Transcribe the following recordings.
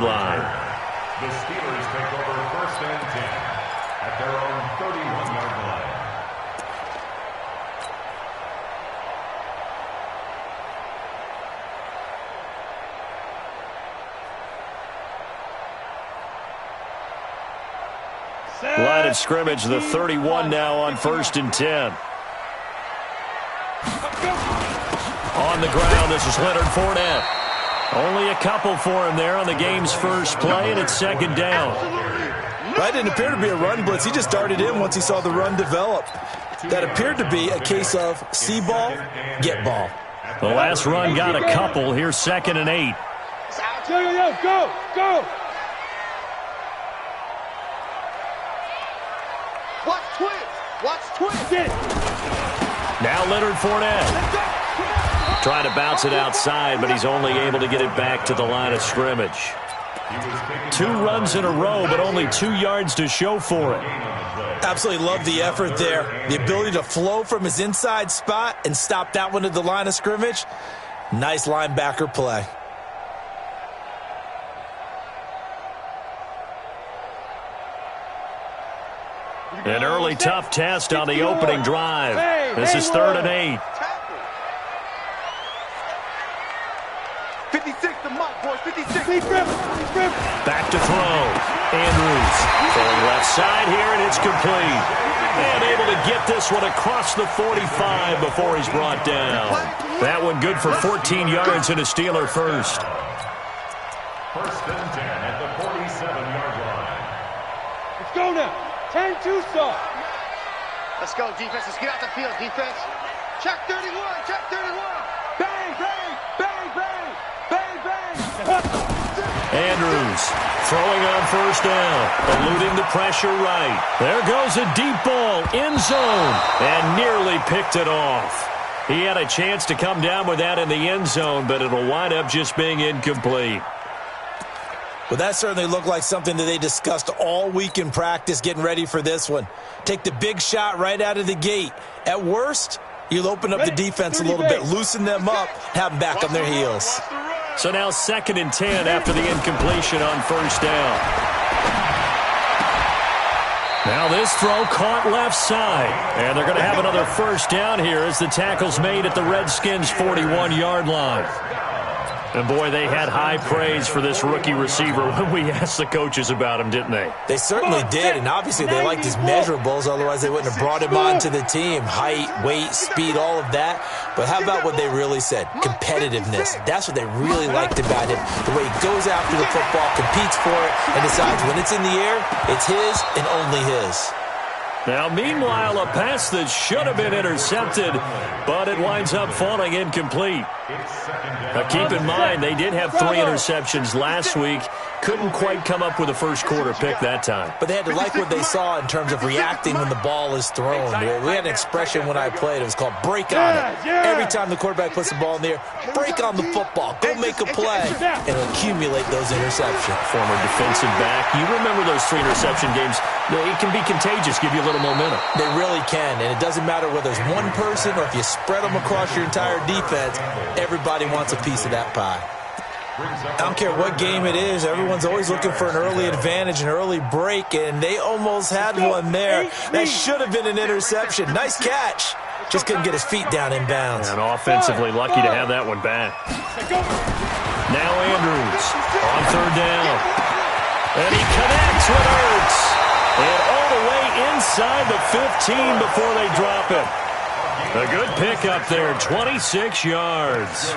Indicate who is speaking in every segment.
Speaker 1: 31-yard line.
Speaker 2: The Steelers take over 1st and 10 at their own 31-yard line.
Speaker 1: Line of scrimmage, the 31 now on 1st and 10. On the ground, this is Leonard Fournette. Only a couple for him there on the game's first play, and it's 2nd down.
Speaker 3: That didn't appear to be a run blitz. He just darted in once he saw the run develop. That appeared to be a case of see ball, get ball.
Speaker 1: The last run got a couple. Here's 2nd and 8.
Speaker 4: Go, go! Watch twist!
Speaker 1: Now Leonard Fournette. Trying to bounce it outside, but he's only able to get it back to the line of scrimmage. 2 runs in a row, but only 2 yards to show for it.
Speaker 3: Absolutely love the effort there. The ability to flow from his inside spot and stop that one at the line of scrimmage. Nice linebacker play.
Speaker 1: An early tough test on the opening drive. This is 3rd and 8.
Speaker 4: 56 the mark, boys. 56.
Speaker 1: Back to throw. Andrews throwing left side here, and it's complete. And able to get this one across the 45 before he's brought down. That one good for 14 yards and a Steeler first.
Speaker 2: 1st and 10 at the 47-yard line.
Speaker 4: Let's go now. 10-2 start.
Speaker 5: Let's go, defense. Let's get out the field, defense. Check 31. Check 31.
Speaker 4: Bang, bang, bang, bang, bang, bang.
Speaker 1: Andrews throwing on 1st down, eluding the pressure right. There goes a deep ball, end zone, and nearly picked it off. He had a chance to come down with that in the end zone, but it'll wind up just being incomplete.
Speaker 3: Well, that certainly looked like something that they discussed all week in practice getting ready for this one. Take the big shot right out of the gate. At worst, you'll open up the defense a little bit, loosen them up, have them back on their heels.
Speaker 1: So now 2nd and 10 after the incompletion on 1st down. Now this throw caught left side. And they're going to have another 1st down here as the tackle's made at the Redskins' 41-yard line. And, boy, they had high praise for this rookie receiver when we asked the coaches about him, didn't they?
Speaker 3: They certainly did, and obviously they liked his measurables, otherwise they wouldn't have brought him onto the team. Height, weight, speed, all of that. But how about what they really said? Competitiveness. That's what they really liked about him. The way he goes after the football, competes for it, and decides when it's in the air, it's his and only his.
Speaker 1: Now, meanwhile, a pass that should have been intercepted, but it winds up falling incomplete. Now, keep in mind, they did have 3 interceptions last week. Couldn't quite come up with a first-quarter pick that time.
Speaker 3: But they had to like what they saw in terms of reacting when the ball is thrown. We had an expression when I played. It was called break on it. Every time the quarterback puts the ball in the air, break on the football. Go make a play and accumulate those interceptions.
Speaker 1: Former defensive back. You remember those 3 interception games. It can be contagious, give you a little momentum.
Speaker 3: They really can, and it doesn't matter whether it's one person or if you spread them across your entire defense, everybody wants a piece of that pie. I don't care what game it is, everyone's always looking for an early advantage, an early break, and they almost had one there. That should have been an interception. Nice catch. Just couldn't get his feet down in bounds.
Speaker 1: And offensively lucky to have that one back. Now Andrews on 3rd down. And he connects with Ertz. And all the way inside the 15 before they drop it. A good pickup there, 26 yards.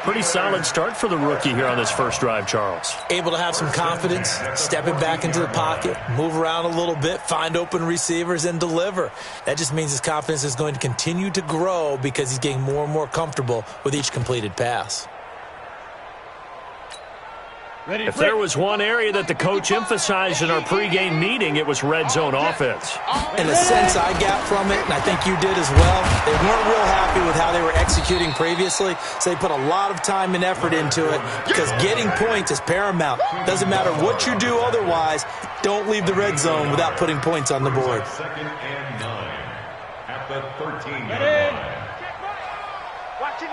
Speaker 1: Pretty solid start for the rookie here on this first drive, Charles.
Speaker 3: Able to have some confidence, stepping back into the pocket, move around a little bit, find open receivers, and deliver. That just means his confidence is going to continue to grow because he's getting more and more comfortable with each completed pass.
Speaker 1: If there was one area that the coach emphasized in our pregame meeting, it was red zone offense.
Speaker 3: In the sense I got from it, and I think you did as well, they weren't real happy with how they were executing previously, so they put a lot of time and effort into it because getting points is paramount. Doesn't matter what you do otherwise, don't leave the red zone without putting points on the board.
Speaker 2: 2nd and 9 at the 13-yard line.
Speaker 5: Watch it,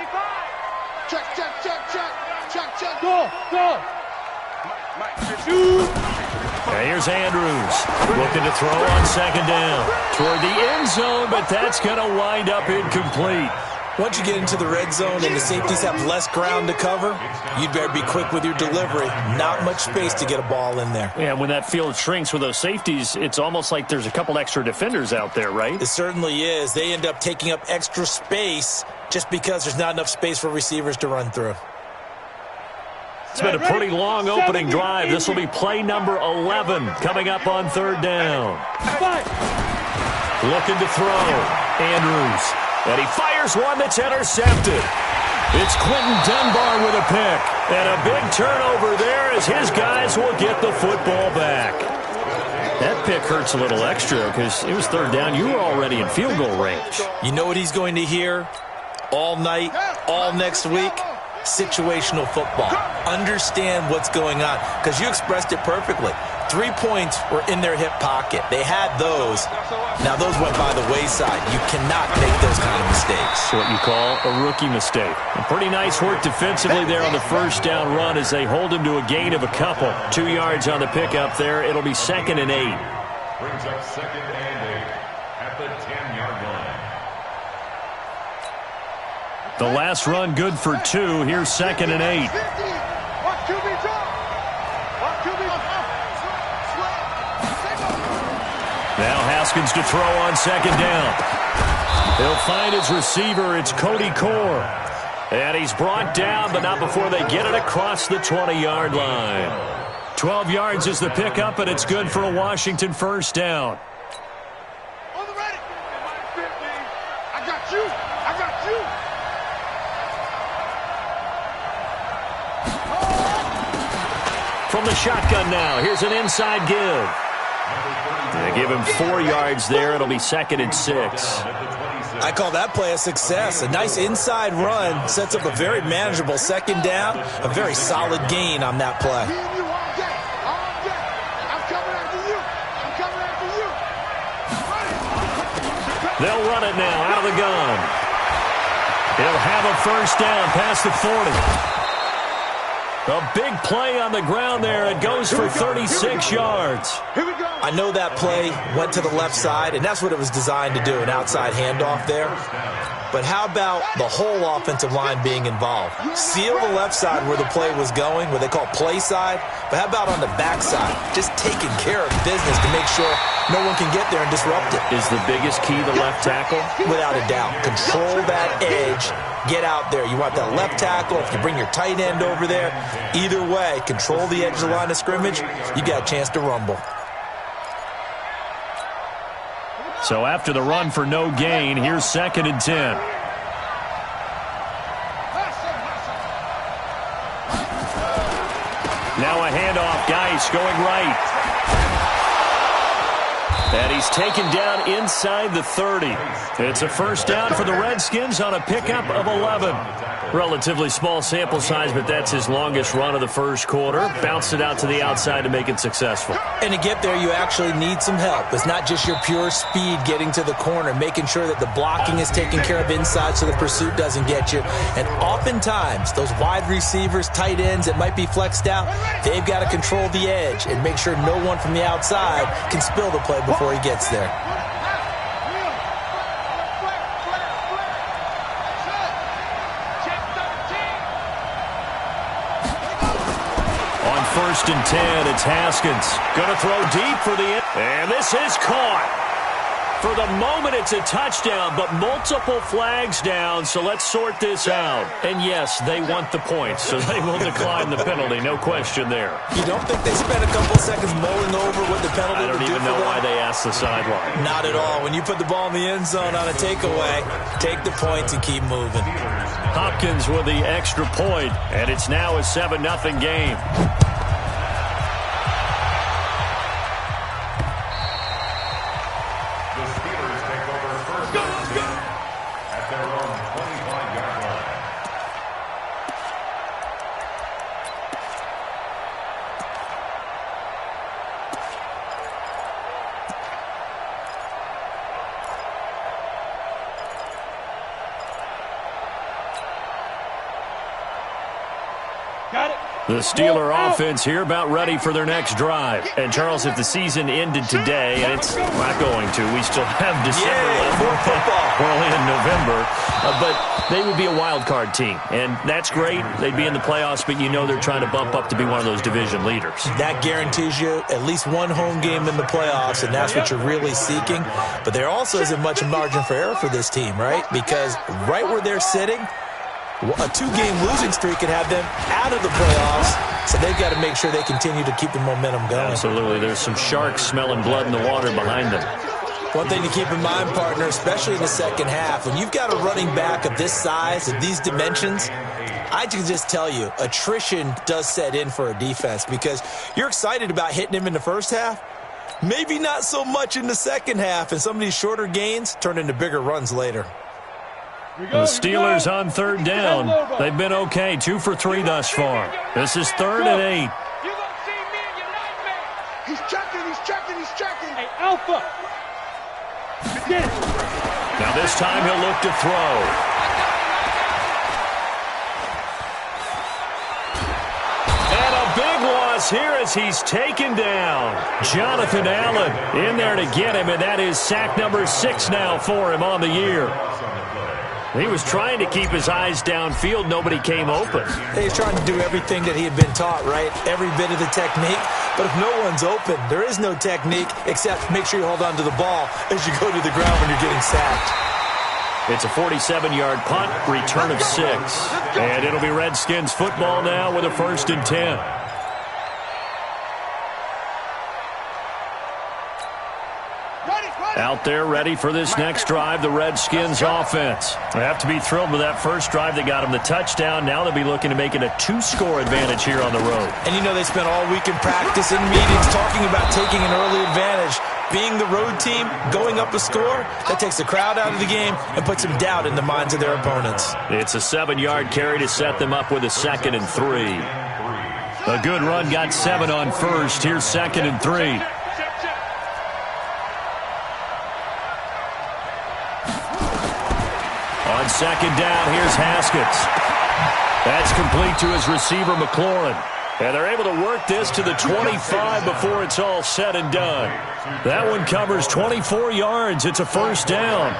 Speaker 5: check, check, check, check, check, check.
Speaker 4: Go, go.
Speaker 1: And here's Andrews looking to throw on second down toward the end zone, but that's going to wind up incomplete.
Speaker 3: Once you get into the red zone and the safeties have less ground to cover, you'd better be quick with your delivery. Not much space to get a ball in there.
Speaker 1: Yeah, when that field shrinks with those safeties, it's almost like there's a couple extra defenders out there, right?
Speaker 3: It certainly is. They end up taking up extra space just because there's not enough space for receivers to run through.
Speaker 1: It's been a pretty long opening drive. This will be play number 11 coming up on third down. Looking to throw. Andrews. And he fires one that's intercepted. It's Quentin Dunbar with a pick. And a big turnover there as his guys will get the football back. That pick hurts a little extra because it was third down. You were already in field goal range.
Speaker 3: You know what he's going to hear all night, all next week? Situational football. Understand what's going on, because you expressed it perfectly. 3 points were in their hip pocket. They had those. Now those went by the wayside. You cannot make those kind of mistakes.
Speaker 1: What you call a rookie mistake. A pretty nice work defensively there on the first down run as they hold him to a gain of a couple. 2 yards on the pickup there. It'll be 2nd and 8.
Speaker 2: Brings up 2nd and 8 at the 10-yard line.
Speaker 1: The last run good for 2. Here's 2nd and 8. Now Haskins to throw on second down. He'll find his receiver. It's Cody Core. And he's brought down, but not before they get it across the 20-yard line. 12 yards is the pickup, and it's good for a Washington first down.
Speaker 5: On the ready. I got you. I got you.
Speaker 1: From the shotgun now, here's an inside give. They give him 4 yards there. It'll be 2nd and 6.
Speaker 3: I call that play a success. A nice inside run sets up a very manageable second down. A very solid gain on that play.
Speaker 1: They'll run it now out of the gun. He'll have a first down past the 40. A big play on the ground there. It goes for 36 yards.
Speaker 3: I know that play went to the left side, and that's what it was designed to do, an outside handoff there. But how about the whole offensive line being involved? Seal the left side where the play was going, what they call play side. But how about on the back side? Just taking care of business to make sure no one can get there and disrupt it.
Speaker 1: Is the biggest key the left tackle?
Speaker 3: Without a doubt. Control that edge. Get out there. You want that left tackle. If you bring your tight end over there, either way, control the edge of the line of scrimmage, you got a chance to rumble.
Speaker 1: So after the run for no gain, here's 2nd and 10. Now a handoff. Geis going right. And he's taken down inside the 30. It's a first down for the Redskins on a pickup of 11. Relatively small sample size, but that's his longest run of the first quarter. Bounced it out to the outside to make it successful.
Speaker 3: And to get there, you actually need some help. It's not just your pure speed getting to the corner, making sure that the blocking is taken care of inside so the pursuit doesn't get you. And oftentimes, those wide receivers, tight ends that might be flexed out, they've got to control the edge and make sure no one from the outside can spill the play before he gets there.
Speaker 1: On 1st and 10, it's Haskins. Going to throw deep for the end. And this is caught. For the moment, it's a touchdown, but multiple flags down, so let's sort this out. And yes, they want the points, so they will decline the penalty, no question there.
Speaker 3: You don't think they spent a couple seconds mulling over what the penalty would do for them?
Speaker 1: I don't even know why they asked the sideline.
Speaker 3: Not at all. When you put the ball in the end zone on a takeaway, take the points and keep moving.
Speaker 1: Hopkins with the extra point, and it's now a 7-0 game. The Steeler offense here about ready for their next drive. And, Charles, if the season ended today, and it's not going to, we still have December left.
Speaker 3: More football.
Speaker 1: We're only in November. But they would be a wild card team. And that's great. They'd be in the playoffs, but you know they're trying to bump up to be one of those division leaders.
Speaker 3: That guarantees you at least one home game in the playoffs, and that's what you're really seeking. But there also isn't much margin for error for this team, right? Because right where they're sitting, a two-game losing streak could have them out of the playoffs, so they've got to make sure they continue to keep the momentum going.
Speaker 1: Absolutely. There's some sharks smelling blood in the water behind them.
Speaker 3: One thing to keep in mind, partner, especially in the second half, when you've got a running back of this size, of these dimensions, I can just tell you, attrition does set in for a defense because you're excited about hitting him in the first half, maybe not so much in the second half, and some of these shorter gains turn into bigger runs later.
Speaker 1: The Steelers on third down. They've been okay, 2 for 3 thus far. This is 3rd and 8.
Speaker 4: You gonna see me in your nightmare.
Speaker 5: He's checking.
Speaker 4: Hey, Alpha. Get it.
Speaker 1: Now this time he'll look to throw. And a big loss here as he's taken down. Jonathan Allen in there to get him, and that is sack number 6 now for him on the year. He was trying to keep his eyes downfield. Nobody came open.
Speaker 3: He's trying to do everything that he had been taught, right? Every bit of the technique. But if no one's open, there is no technique except make sure you hold on to the ball as you go to the ground when you're getting sacked.
Speaker 1: It's a 47-yard punt, return of 6. And it'll be Redskins football now with a 1st and 10. Out there ready for this next drive, the Redskins offense. They have to be thrilled with that first drive. They got them the touchdown. Now they'll be looking to make it a 2-score advantage here on the road.
Speaker 3: And you know they spent all week in practice and meetings talking about taking an early advantage. Being the road team, going up a score, that takes the crowd out of the game and puts some doubt in the minds of their opponents.
Speaker 1: It's a 7-yard carry to set them up with a 2nd and 3. A good run got 7 on first. Here's 2nd and 3. On 2nd down, here's Haskins. That's complete to his receiver, McLaurin. And they're able to work this to the 25 before it's all said and done. That one covers 24 yards. It's a 1st down.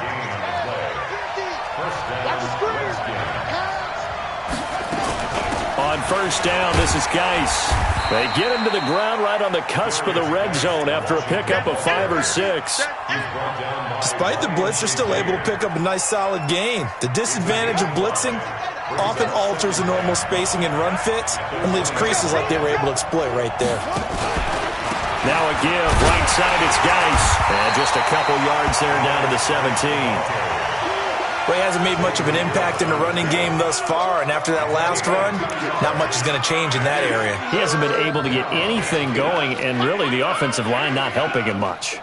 Speaker 1: On 1st down, this is Geis. They get him to the ground right on the cusp of the red zone after a pickup of 5 or 6.
Speaker 3: Despite the blitz, they're still able to pick up a nice solid gain. The disadvantage of blitzing often alters the normal spacing and run fits and leaves creases like they were able to exploit right there.
Speaker 1: Now a give, right side, it's Geis. And just a couple yards there down to the 17.
Speaker 3: Well, he hasn't made much of an impact in the running game thus far, and after that last run, not much is going to change in that area.
Speaker 1: He hasn't been able to get anything going, and really the offensive line not helping him much.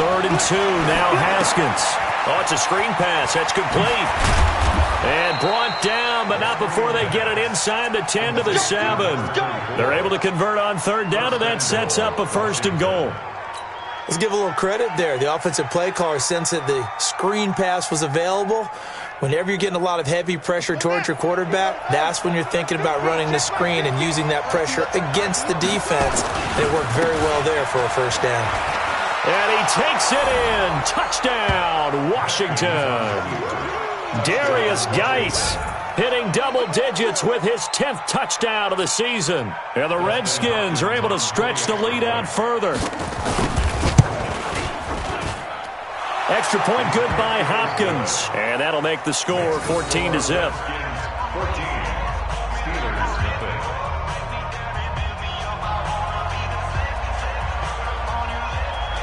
Speaker 1: Third and 2, now Haskins. Oh, it's a screen pass. That's complete. And brought down, but not before they get it inside the 10 to the 7. They're able to convert on 3rd down, and that sets up a 1st and goal.
Speaker 3: Let's give a little credit there. The offensive play caller sensed that the screen pass was available. Whenever you're getting a lot of heavy pressure towards your quarterback, that's when you're thinking about running the screen and using that pressure against the defense. And it worked very well there for a 1st down.
Speaker 1: And he takes it in. Touchdown, Washington. Darius Geis hitting double digits with his 10th touchdown of the season. And the Redskins are able to stretch the lead out further. Extra point good by Hopkins. And that'll make the score 14-0.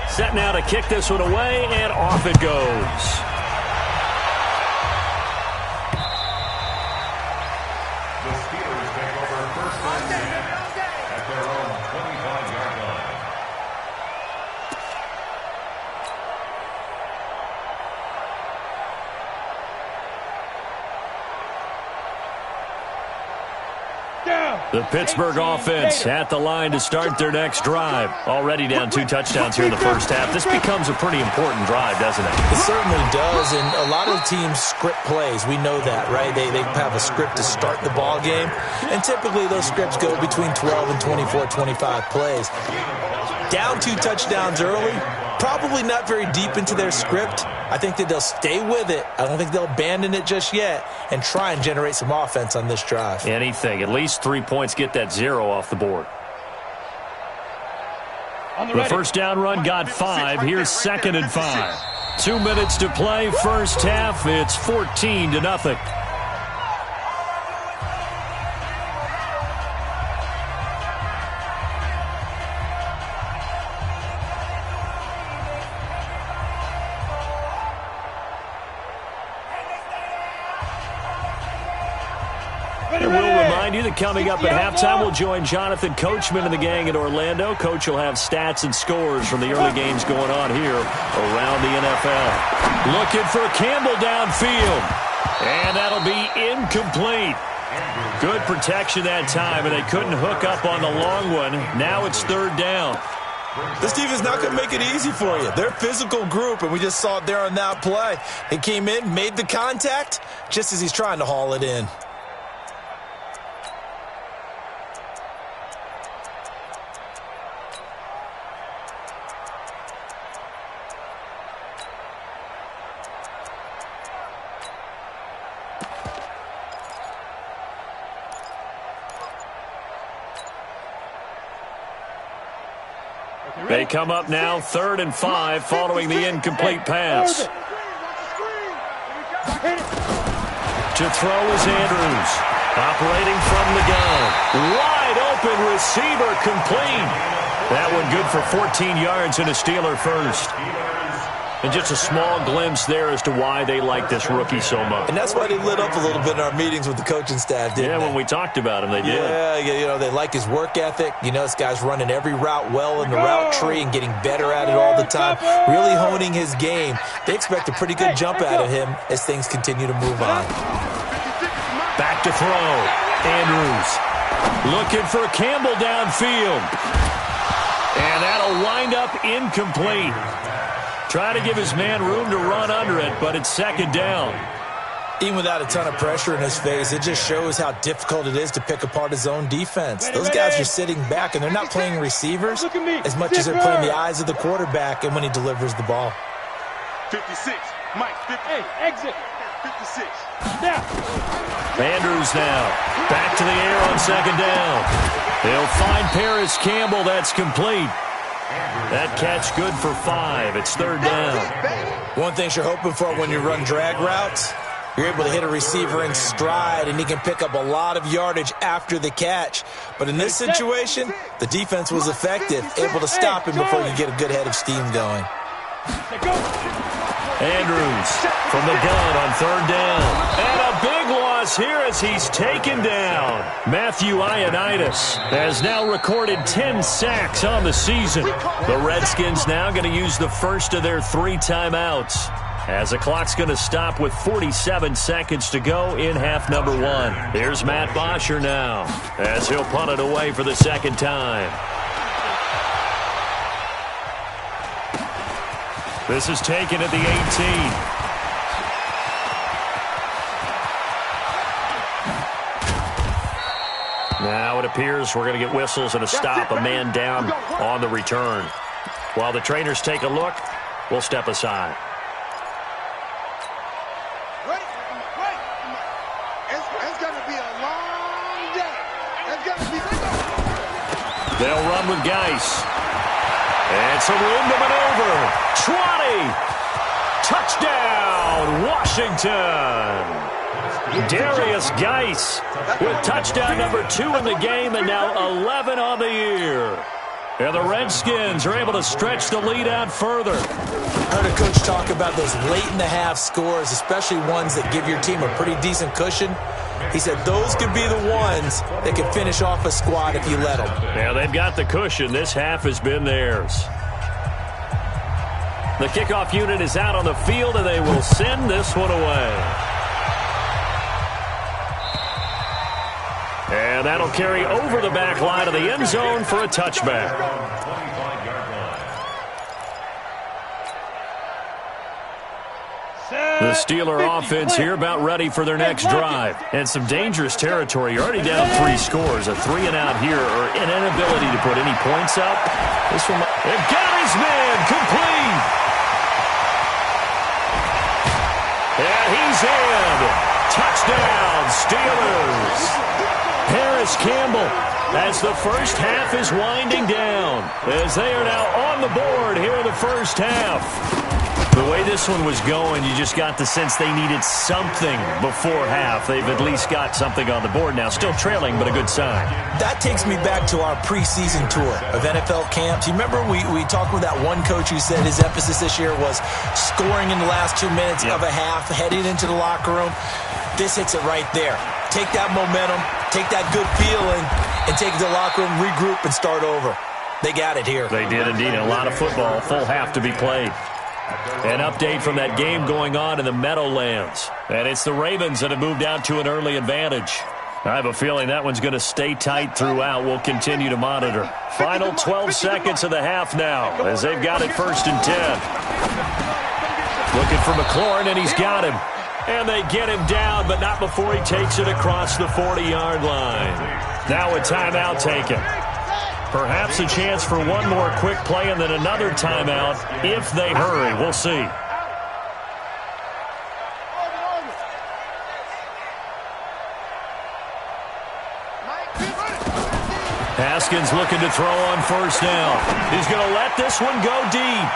Speaker 1: Set now to kick this one away, and off it goes.
Speaker 2: The Steelers take over 1st and 10 at their own 25-yard line.
Speaker 1: The Pittsburgh offense at the line to start their next drive. Already down 2 touchdowns here in the first half. This becomes a pretty important drive, doesn't it?
Speaker 3: It certainly does, and a lot of teams script plays. We know that, right? They have a script to start the ball game, and typically those scripts go between 12 and 24, 25 plays. Down 2 touchdowns early, probably not very deep into their script. I think that they'll stay with it. I don't think they'll abandon it just yet and try and generate some offense on this drive.
Speaker 1: Anything. At least 3 points, get that 0 off the board. The first down run got 5. Here's 2nd and 5. 2 minutes to play. First half, it's 14-0. And we'll remind you that coming up at halftime, we'll join Jonathan Coachman and the gang in Orlando. Coach will have stats and scores from the early games going on here around the NFL. Looking for Campbell downfield. And that'll be incomplete. Good protection that time, and they couldn't hook up on the long one. Now it's 3rd down.
Speaker 3: This defense is not going to make it easy for you. They're a physical group, and we just saw it there on that play. He came in, made the contact, just as he's trying to haul it in.
Speaker 1: They come up now 3rd and 5 following the incomplete pass. To throw is Andrews. Operating from the gun. Wide open receiver complete. That one good for 14 yards and a Steeler first. And just a small glimpse there as to why they like this rookie so much.
Speaker 3: And that's why they lit up a little bit in our meetings with the coaching staff, didn't they?
Speaker 1: When we talked about him, they did.
Speaker 3: Yeah, they like his work ethic. This guy's running every route well in the route tree and getting better at it all the time, really honing his game. They expect a pretty good jump out of him as things continue to move on.
Speaker 1: Back to throw. Andrews looking for Campbell downfield. And that'll wind up incomplete. Try to give his man room to run under it, but it's 2nd down.
Speaker 3: Even without a ton of pressure in his face, it just shows how difficult it is to pick apart his own defense. Those guys are sitting back, and they're not playing receivers as much as they're playing the eyes of the quarterback and when he delivers the ball.
Speaker 4: 56. Mike, 58. Exit. 56. Now.
Speaker 1: Andrews now. Back to the air on 2nd down. They'll find Paris Campbell. That's complete. That catch good for 5. It's 3rd down.
Speaker 3: One thing you're hoping for when you run drag routes, you're able to hit a receiver in stride, and he can pick up a lot of yardage after the catch. But in this situation, the defense was effective, able to stop him before you get a good head of steam going.
Speaker 1: Andrews from the gun on 3rd down. And a big loss here as he's taken down. Matthew Ioannidis has now recorded 10 sacks on the season. The Redskins now going to use the first of their 3 timeouts, as the clock's going to stop with 47 seconds to go in half number 1. Here's Matt Bosher now as he'll punt it away for the 2nd time. This is taken at the 18. Now it appears we're going to get whistles and a stop, a man down on the return. While the trainers take a look, we'll step aside.
Speaker 5: It's going to be a long day.
Speaker 1: They'll run with Geis. And some room to maneuver. 20. Touchdown, Washington. Darius Geis with touchdown number 2 in the game and now 11 on the year. And the Redskins are able to stretch the lead out further.
Speaker 3: I heard a coach talk about those late-in-the-half scores, especially ones that give your team a pretty decent cushion. He said those could be the ones that can finish off a squad if you let them.
Speaker 1: Yeah, they've got the cushion. This half has been theirs. The kickoff unit is out on the field, and they will send this one away. And that'll carry over the back line of the end zone for a touchback. The Steeler offense here about ready for their next drive. And some dangerous territory. You're already down 3 scores. A 3-and-out here or an inability to put any points up. This one, and got his man complete. And he's in. Touchdown, Steelers. Harris Campbell as the first half is winding down. As they are now on the board here in the first half. The way this one was going, you just got the sense they needed something before half. They've at least got something on the board now. Still trailing, but a good sign.
Speaker 3: That takes me back to our preseason tour of NFL camps. You remember we talked with that one coach who said his emphasis this year was scoring in the last 2 minutes of a half, heading into the locker room. This hits it right there. Take that momentum, take that good feeling, and take it to the locker room, regroup, and start over. They got it here.
Speaker 1: They did indeed. A lot of football, full half to be played. An update from that game going on in the Meadowlands. And it's the Ravens that have moved out to an early advantage. I have a feeling that one's going to stay tight throughout. We'll continue to monitor. Final 12 seconds of the half now as they've got it 1st and 10. Looking for McLaurin, and he's got him. And they get him down, but not before he takes it across the 40-yard line. Now a timeout taken. Perhaps a chance for one more quick play and then another timeout if they hurry. We'll see. Haskins looking to throw on 1st down. He's going to let this one go deep.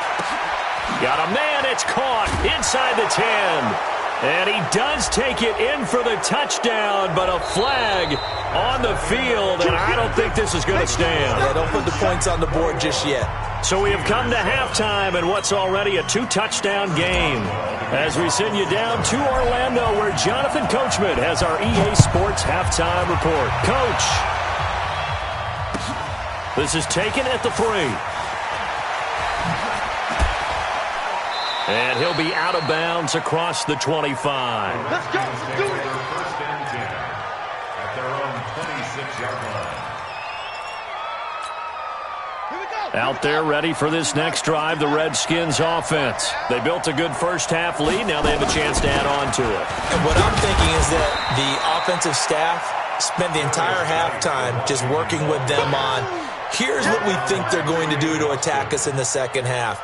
Speaker 1: Got a man. It's caught inside the 10. And he does take it in for the touchdown, but a flag on the field, and I don't think this is going to stand.
Speaker 3: Yeah, don't put the points on the board just yet.
Speaker 1: So we have come to halftime in what's already a 2-touchdown game. As we send you down to Orlando, where Jonathan Coachman has our EA Sports halftime report. Coach, this is taken at the 3. And he'll be out of bounds across the 25.
Speaker 2: Let's go. Let's do it. 1st and 10 at their own 26-yard line.
Speaker 1: Out there ready for this next drive, the Redskins offense. They built a good first half lead. Now they have a chance to add on to it.
Speaker 3: And what I'm thinking is that the offensive staff spent the entire halftime just working with them on here's what we think they're going to do to attack us in the second half.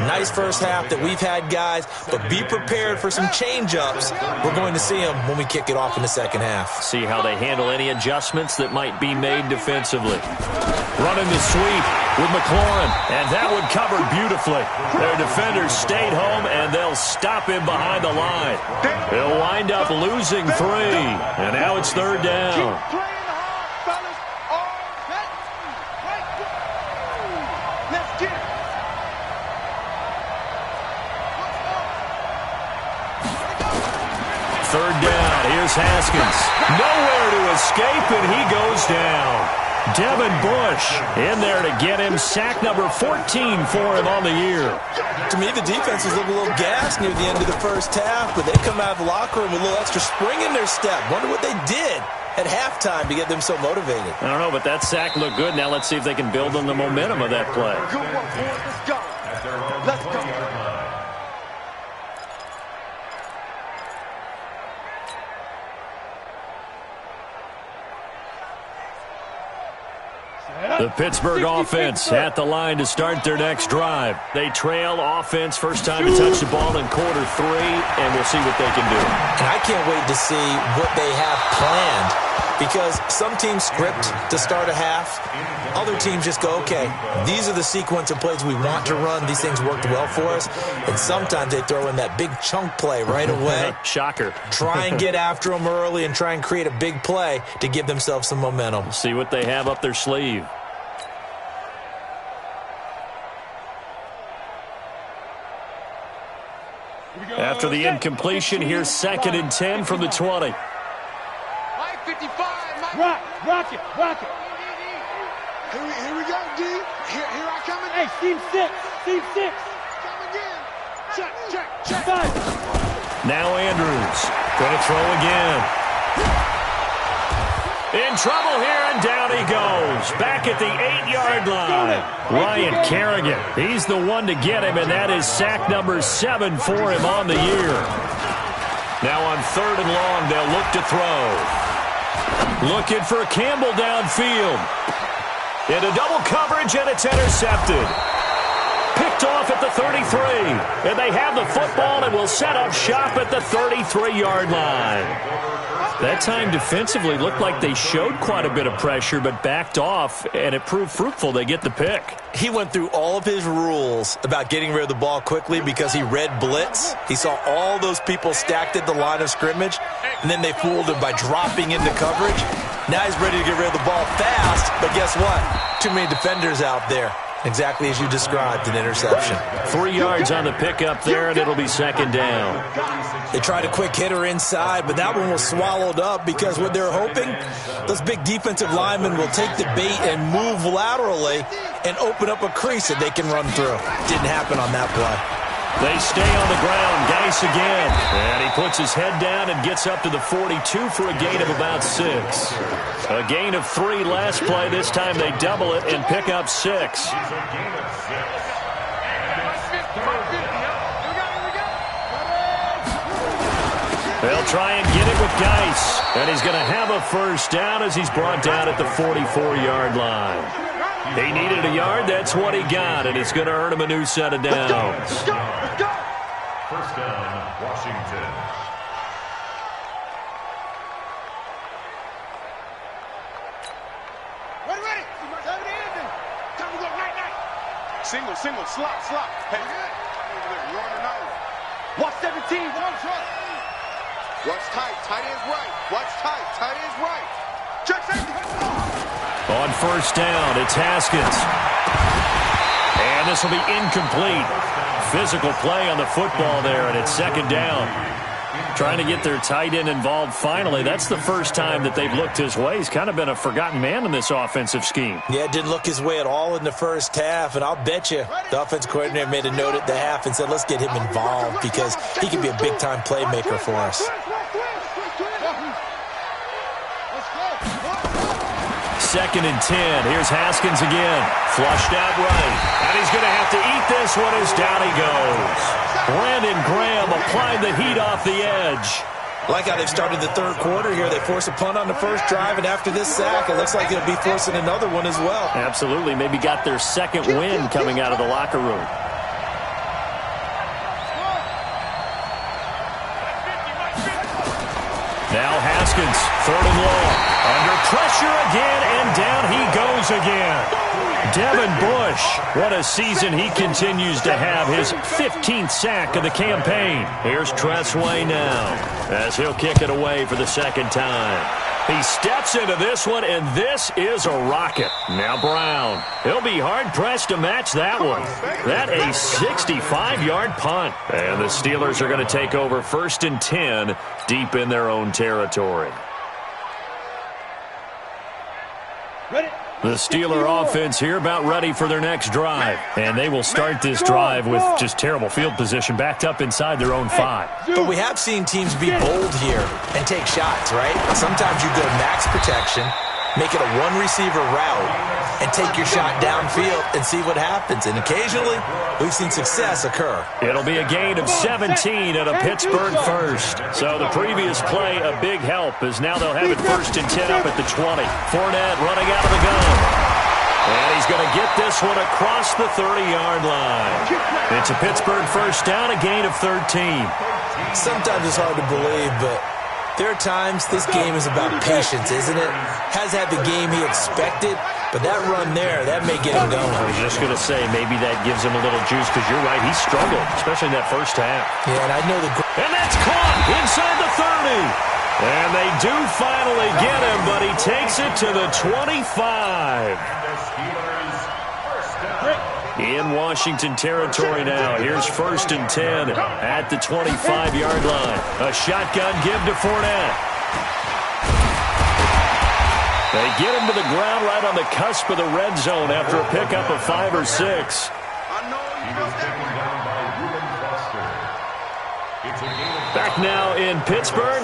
Speaker 3: Nice first half that we've had, guys, but be prepared for some change-ups. We're going to see them when we kick it off in the second half.
Speaker 1: See how they handle any adjustments that might be made defensively. Running the sweep with McLaurin, and that one covered beautifully. Their defenders stayed home, and they'll stop him behind the line. He'll wind up losing 3, and now it's 3rd down. Third down, here's Haskins. Nowhere to escape, and he goes down. Devin Bush in there to get him. Sack number 14 for him on the year.
Speaker 3: To me, the defense was a little gassed near the end of the first half, but they come out of the locker room with a little extra spring in their step. Wonder what they did at halftime to get them so motivated.
Speaker 1: I don't know, but that sack looked good. Now let's see if they can build on the momentum of that play.
Speaker 4: Good one, boys. Let's go. Let's go.
Speaker 1: The Pittsburgh offense at the line to start their next drive. They trail offense, first time to touch the ball in quarter 3, and we'll see what they can do.
Speaker 3: And I can't wait to see what they have planned, because some teams script to start a half. Other teams just go, okay, these are the sequence of plays we want to run. These things worked well for us. And sometimes they throw in that big chunk play right away.
Speaker 1: Shocker.
Speaker 3: Try and get after them early and try and create a big play to give themselves some momentum.
Speaker 1: See what they have up their sleeve. After the incompletion, here's 2nd and 10 from the 20.
Speaker 4: Mike 55, Mike. Rock it. Here we go, D. Here I come again. Hey, team 6. Come again. Check.
Speaker 1: Now Andrews going to throw again. In trouble here, and down he goes. Back at the 8-yard line. Ryan Kerrigan, he's the one to get him, and that is sack number 7 for him on the year. Now on 3rd and long, they'll look to throw. Looking for Campbell downfield. Into double coverage, and it's intercepted. Picked off at the 33. And they have the football and will set up shop at the 33-yard line. That time defensively looked like they showed quite a bit of pressure but backed off, and it proved fruitful. They get the pick.
Speaker 3: He went through all of his rules about getting rid of the ball quickly because he read blitz. He saw all those people stacked at the line of scrimmage, and then they fooled him by dropping into coverage. Now he's ready to get rid of the ball fast, but guess what? Too many defenders out there. Exactly as you described, an interception.
Speaker 1: 3 yards on the pickup there, and it'll be 2nd down.
Speaker 3: They tried a quick hitter inside, but that one was swallowed up because what they're hoping, those big defensive linemen will take the bait and move laterally and open up a crease that they can run through. Didn't happen on that play.
Speaker 1: They stay on the ground. Geis again. And he puts his head down and gets up to the 42 for a gain of about 6. A gain of 3 last play. This time they double it and pick up 6. They'll try and get it with Geis. And he's going to have a first down as he's brought down at the 44-yard line. He needed a yard. That's what he got, and it's going to earn him a new set of downs.
Speaker 2: First down, Washington.
Speaker 4: Ready. Time to go right. Single, slot. Hey, you're on the 9. Watch 17. Watch tight ends right. Watch tight ends right. Check safety.
Speaker 1: On first down, it's Haskins. And this will be incomplete. Physical play on the football there, and it's 2nd down. Trying to get their tight end involved finally. That's the first time that they've looked his way. He's kind of been a forgotten man in this offensive scheme.
Speaker 3: Yeah, it didn't look his way at all in the first half, and I'll bet you the offense coordinator made a note at the half and said, let's get him involved because he can be a big-time playmaker for us.
Speaker 1: 2nd and 10. Here's Haskins again. Flushed out right. And he's going to have to eat this one as down he goes. Brandon Graham applied the heat off the edge.
Speaker 3: Like how they've started the 3rd quarter here. They force a punt on the first drive, and after this sack, it looks like they'll be forcing another one as well.
Speaker 1: Absolutely. Maybe got their 2nd win coming out of the locker room. Now Haskins, 3rd and long. Under pressure again, and down he goes again. Devin Bush, what a season he continues to have. His 15th sack of the campaign. Here's Tressway now, as he'll kick it away for the 2nd time. He steps into this one, and this is a rocket. Now Brown. He'll be hard-pressed to match that one. That a 65-yard punt. And the Steelers are going to take over 1st and 10 deep in their own territory. The Steeler offense here about ready for their next drive. And they will start this drive with just terrible field position backed up inside their own 5.
Speaker 3: But we have seen teams be bold here and take shots, right? Sometimes you go max protection, make it a one-receiver route, and take your shot downfield and see what happens. And occasionally, we've seen success occur.
Speaker 1: It'll be a gain of 17 and a Pittsburgh first. So the previous play, a big help, as now they'll have it 1st and 10 up at the 20. Fournette running out of the gun. And he's going to get this one across the 30-yard line. It's a Pittsburgh first down, a gain of 13.
Speaker 3: Sometimes it's hard to believe, but there are times this game is about patience, isn't it? Has had the game he expected, but that run there, that may get him going.
Speaker 1: I was just going to say, maybe that gives him a little juice, because you're right, he struggled, especially in that first half.
Speaker 3: Yeah, and I know the...
Speaker 1: And that's caught inside the 30. And they do finally get him, but he takes it to the 25. In Washington territory now. Here's 1st and 10 at the 25-yard line. A shotgun give to Fournette. They get him to the ground right on the cusp of the red zone after a pickup of 5 or 6. Back now in Pittsburgh.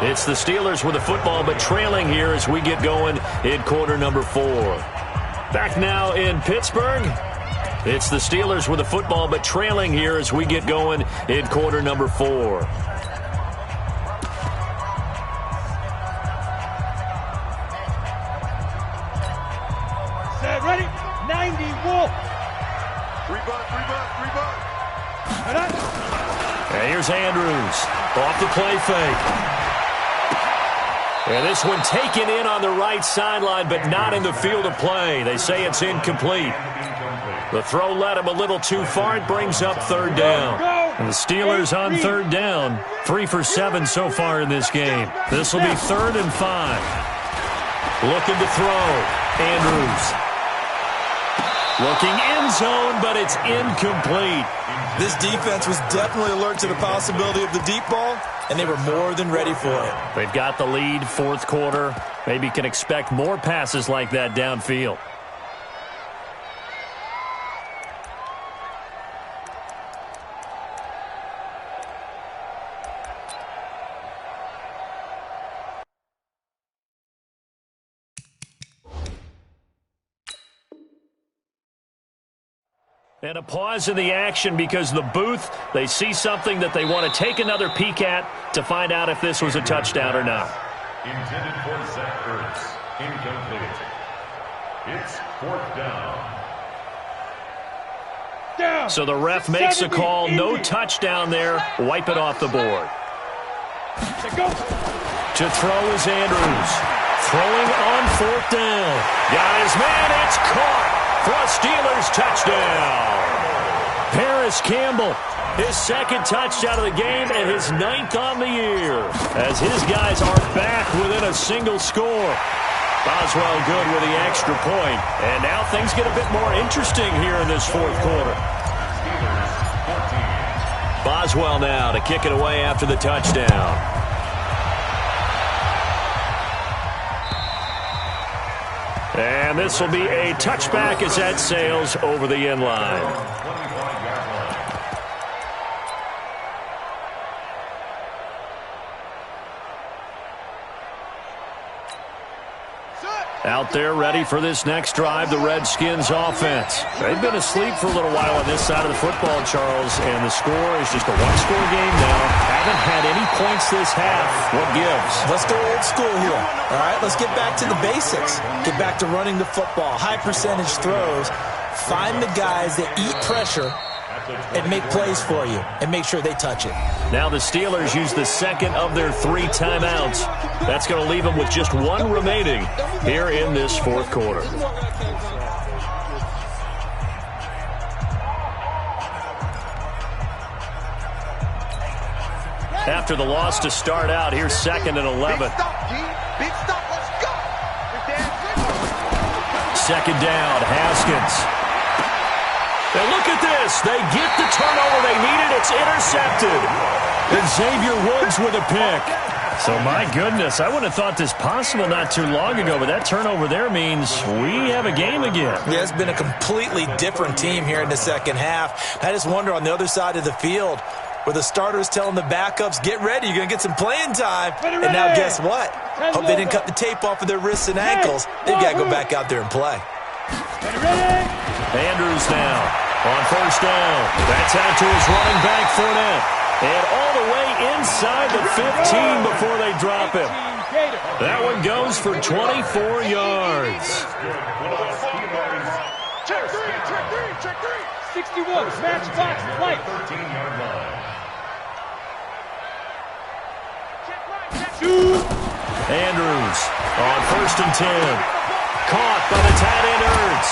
Speaker 1: It's the Steelers with the football, but trailing here as we get going in quarter number 4. Back now in Pittsburgh. It's the Steelers with the football, but trailing here as we get going in quarter number 4.
Speaker 6: Set, ready? 90, Wolf.
Speaker 4: 3 butt.
Speaker 1: And here's Andrews off the play fake. And this one taken in on the right sideline, but not in the field of play. They say it's incomplete. The throw led him a little too far. It brings up third down. And the Steelers on third down, 3 for 7 so far in this game. This will be 3rd and 5. Looking to throw. Andrews. Looking end zone, but it's incomplete.
Speaker 3: This defense was definitely alert to the possibility of the deep ball, and they were more than ready for it.
Speaker 1: They've got the lead, 4th quarter. Maybe can expect more passes like that downfield. And a pause in the action because the booth, they see something that they want to take another peek at to find out if this was a touchdown or not.
Speaker 2: Intended for Zach Ertz. Incomplete. It's 4th down.
Speaker 1: So the ref makes a call. No touchdown there. Wipe it off the board. To throw is Andrews. Throwing on 4th down. Got his man. It's caught. For a Steelers touchdown. Paris Campbell, his 2nd touchdown of the game and his 9th on the year. As his guys are back within a single score. Boswell good with the extra point. And now things get a bit more interesting here in this 4th quarter. Boswell now to kick it away after the touchdown. And this will be a touchback as that sails over the end line. Out there ready for this next drive, the Redskins offense. They've been asleep for a little while on this side of the football, Charles, and the score is just a one-score game now. Haven't had any points this half. What gives?
Speaker 3: Let's go old school here. All right, let's get back to the basics. Get back to running the football, high percentage throws. Find the guys that eat pressure and make plays for you and make sure they touch it.
Speaker 1: Now the Steelers use the 2nd of their 3 timeouts. That's going to leave them with just 1 remaining here in this 4th quarter. After the loss to start out, here's 2nd and 11.
Speaker 5: Big stop, let's go.
Speaker 1: 2nd down, Haskins. And look at this. They get the turnover they needed. It's intercepted. And Xavier Woods with a pick. So, my goodness, I wouldn't have thought this possible not too long ago, but that turnover there means we have a game again.
Speaker 3: Yeah, it's been a completely different team here in the 2nd half. I just wonder on the other side of the field where the starters telling the backups, get ready, you're going to get some playing time. And now guess what? Hope they didn't cut the tape off of their wrists and ankles. They've got to go back out there and play.
Speaker 1: Andrews now on 1st down. That's out to his running back, Fournette. And all the way inside the 15 before they drop him. That one goes for 24 yards.
Speaker 6: Check three. 61, match box, light.
Speaker 2: 13-yard line.
Speaker 1: Andrews on 1st and 10. Caught by the tight end Ertz.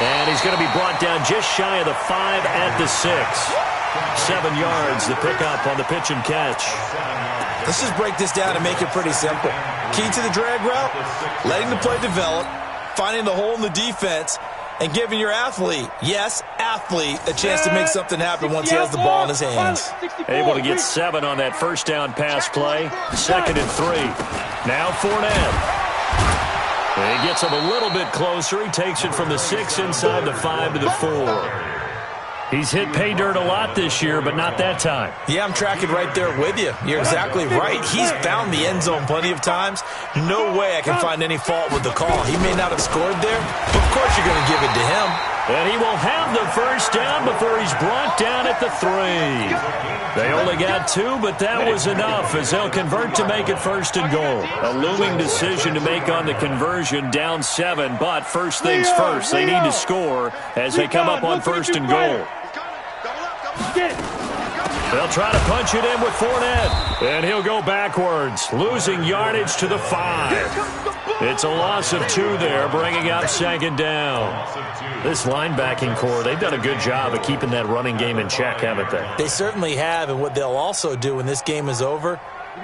Speaker 1: And he's going to be brought down just shy of the 5 at the 6. 7 yards, the pickup on the pitch and catch.
Speaker 3: Let's just break this down and make it pretty simple. Key to the drag route, letting the play develop, finding the hole in the defense, and giving your athlete, yes, athlete, a chance to make something happen once he has the ball in his hands.
Speaker 1: Able to get 7 on that 1st down pass play. 2nd and 3. Now Fournette. He gets him a little bit closer. He takes it from the 6 inside the 5 to the 4. He's hit pay dirt a lot this year, but not that time.
Speaker 3: Yeah, I'm tracking right there with you. You're exactly right. He's found the end zone plenty of times. No way I can find any fault with the call. He may not have scored there, but of course you're going to give it to him.
Speaker 1: And he will have the first down before he's brought down at the 3. They only got 2, but that was enough as they'll convert to make it first and goal. A looming decision to make on the conversion, down 7, but first things first, they need to score as they come up on first and goal. They'll try to punch it in with Fournette, and he'll go backwards, losing yardage to the 5. It's a loss of 2 there, bringing up second down. This linebacking core, they've done a good job of keeping that running game in check, haven't they?
Speaker 3: They certainly have, and what they'll also do when this game is over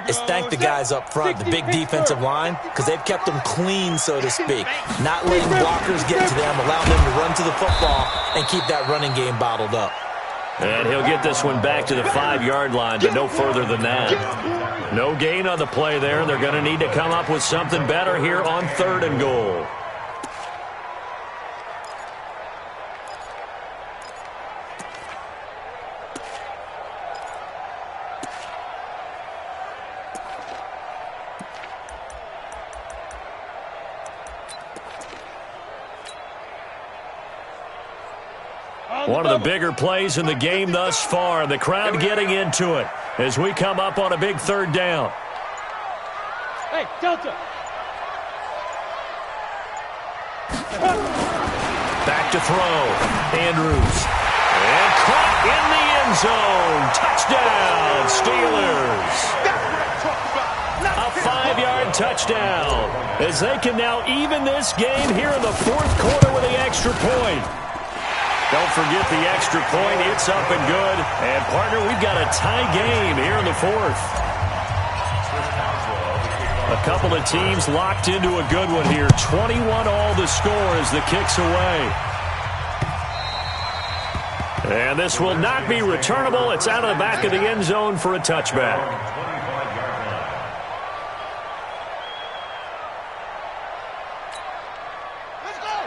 Speaker 3: is thank the guys up front, the big defensive line, because they've kept them clean, so to speak. Not letting blockers get to them, allowing them to run to the football and keep that running game bottled up.
Speaker 1: And he'll get this one back to the 5-yard line, but no further than that. No gain on the play there. They're going to need to come up with something better here on third and goal. One of the bigger plays in the game thus far. The crowd getting into it as we come up on a big third down.
Speaker 6: Hey, Delta.
Speaker 1: Back to throw. Andrews. And caught in the end zone. Touchdown, Steelers. A 5-yard touchdown as they can now even this game here in the fourth quarter with the extra point. Don't forget the extra point. It's up and good. And, partner, we've got a tie game here in the fourth. A couple of teams locked into a good one here. 21 all the score as the kick's away. And this will not be returnable. It's out of the back of the end zone for a touchback.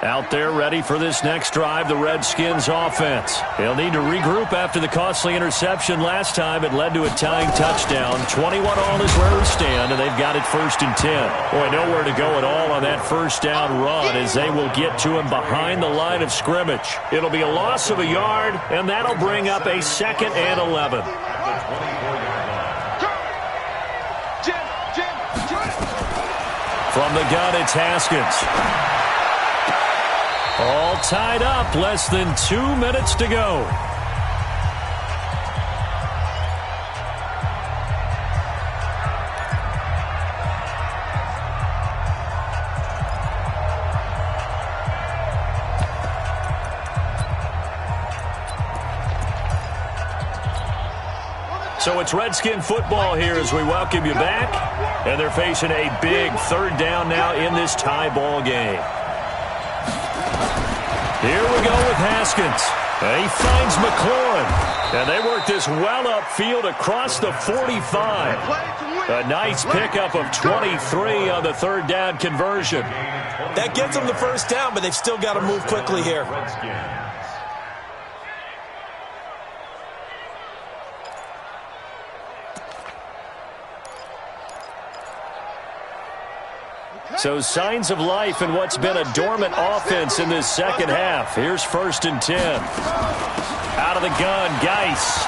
Speaker 1: Out there ready for this next drive, the Redskins offense. They'll need to regroup after the costly interception last time. It led to a tying touchdown. 21 all is where we stand, and they've got it first and 10. Boy, nowhere to go at all on that first down run as they will get to him behind the line of scrimmage. It'll be a loss of a yard, and that'll bring up a 2nd and 11. From the gun, it's Haskins. All tied up, less than 2 minutes to go. So it's Redskin football here as we welcome you back. And they're facing a big third down now in this tie ball game. Here we go with Haskins. And he finds McLaurin. And they work this well upfield across the 45. A nice pickup of 23 on the third down conversion.
Speaker 3: That gets them the first down, but they've still got to move quickly here.
Speaker 1: So signs of life in what's been a dormant offense in this second half. Here's first and 10. Out of the gun, Geis.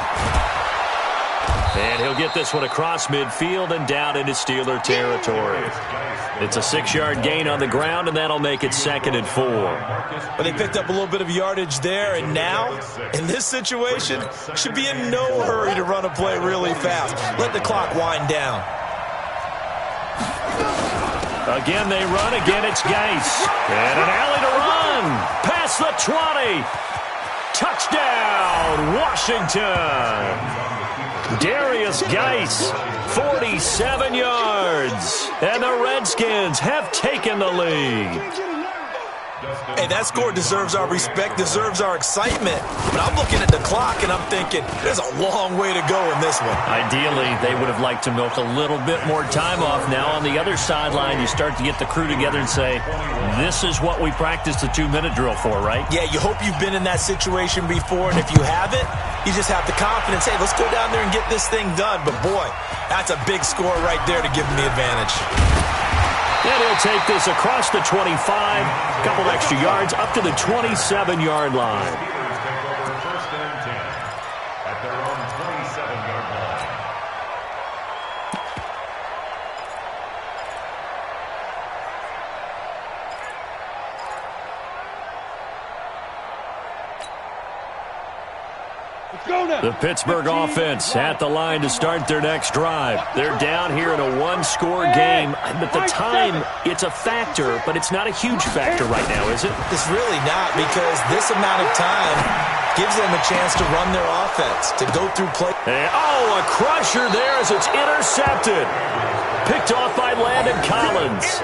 Speaker 1: And he'll get this one across midfield and down into Steeler territory. It's a 6-yard gain on the ground, and that'll make it 2nd and 4.
Speaker 3: But they picked up a little bit of yardage there, and now, in this situation, should be in no hurry to run a play really fast. Let the clock wind down.
Speaker 1: Again, they run. Again, it's Geis. And an alley to run. Past the 20. Touchdown, Washington. Darius Geis, 47 yards. And the Redskins have taken the lead.
Speaker 3: Hey, that score deserves our respect, deserves our excitement. But I'm looking at the clock, and I'm thinking, there's a long way to go in this one.
Speaker 1: Ideally, they would have liked to milk a little bit more time off. Now on the other sideline, you start to get the crew together and say, this is what we practiced the 2-minute drill for, right?
Speaker 3: Yeah, you hope you've been in that situation before, and if you haven't, you just have the confidence, hey, let's go down there and get this thing done. But, boy, that's a big score right there to give them the advantage.
Speaker 1: And he'll take this across the 25, a couple extra yards, up to the 27-yard line.
Speaker 2: First and 10 at their own 27-yard line.
Speaker 1: The Pittsburgh offense at the line to start their next drive. They're down here in a one-score game. But the time, it's a factor, but it's not a huge factor right now, is it?
Speaker 3: It's really not, because this amount of time gives them a chance to run their offense, to go through play.
Speaker 1: Oh, a crusher there as it's intercepted. Picked off by Landon Collins.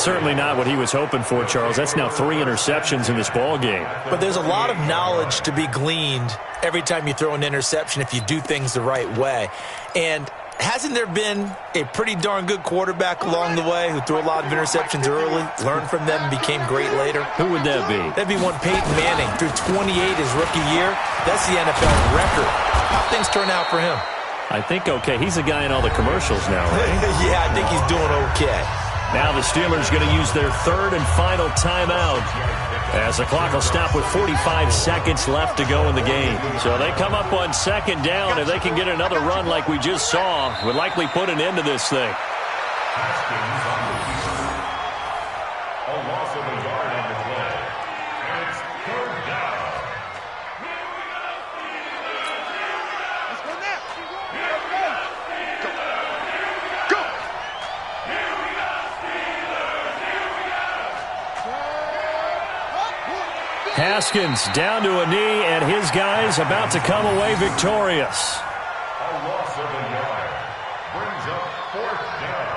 Speaker 1: Certainly not what he was hoping for, Charles. That's now 3 interceptions in this ball game.
Speaker 3: But there's a lot of knowledge to be gleaned every time you throw an interception if you do things the right way. And hasn't there been a pretty darn good quarterback along the way who threw a lot of interceptions early, learned from them, and became great later?
Speaker 1: Who would that be?
Speaker 3: That'd be one Peyton Manning. Threw 28 his rookie year. That's the NFL record. How things turn out for him?
Speaker 1: I think okay. He's a guy in all the commercials now, right?
Speaker 3: Yeah, I think he's doing okay.
Speaker 1: Now the Steelers going to use their third and final timeout as the clock will stop with 45 seconds left to go in the game. So they come up on second down. If they can get another run like we just saw, would likely put an end to this thing.
Speaker 2: A loss of a yard on the play. And it's third down.
Speaker 4: Let's go now. Go. Go.
Speaker 1: Haskins down to a knee, and his guys about to come away victorious.
Speaker 2: A loss of a yard. Brings up fourth down.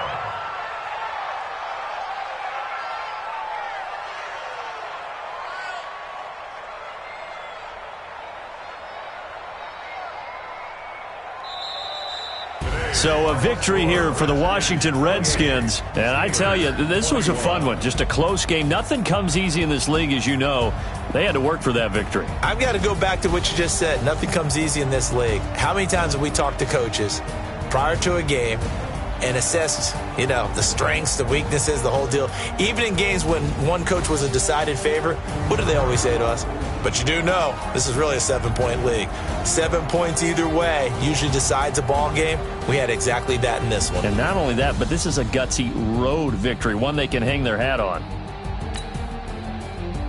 Speaker 1: So a victory here for the Washington Redskins. And I tell you, this was a fun one. Just a close game. Nothing comes easy in this league, as you know. They had to work for that victory.
Speaker 3: I've got to go back to what you just said. Nothing comes easy in this league. How many times have we talked to coaches prior to a game and assessed, the strengths, the weaknesses, the whole deal? Even in games when one coach was a decided favorite, what do they always say to us? But you do know this is really a 7-point league. 7 points either way usually decides a ball game. We had exactly that in this one.
Speaker 1: And not only that, but this is a gutsy road victory, one they can hang their hat on.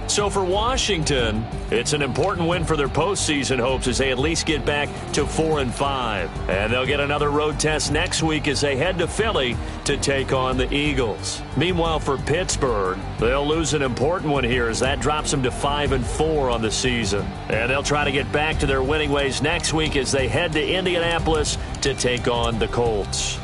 Speaker 1: So for Washington, it's an important win for their postseason hopes as they at least get back to 4-5. And they'll get another road test next week as they head to Philly to take on the Eagles. Meanwhile, for Pittsburgh, they'll lose an important one here as that drops them to 5-4 on the season. And they'll try to get back to their winning ways next week as they head to Indianapolis to take on the Colts.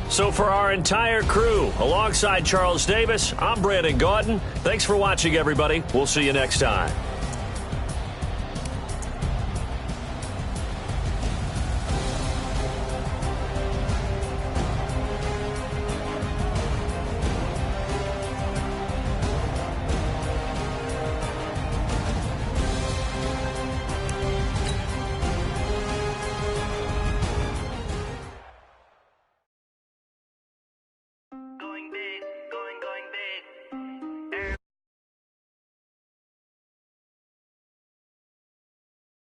Speaker 1: So for our entire crew, alongside Charles Davis, I'm Brandon Gaudin. Thanks for watching, everybody. We'll see you next time.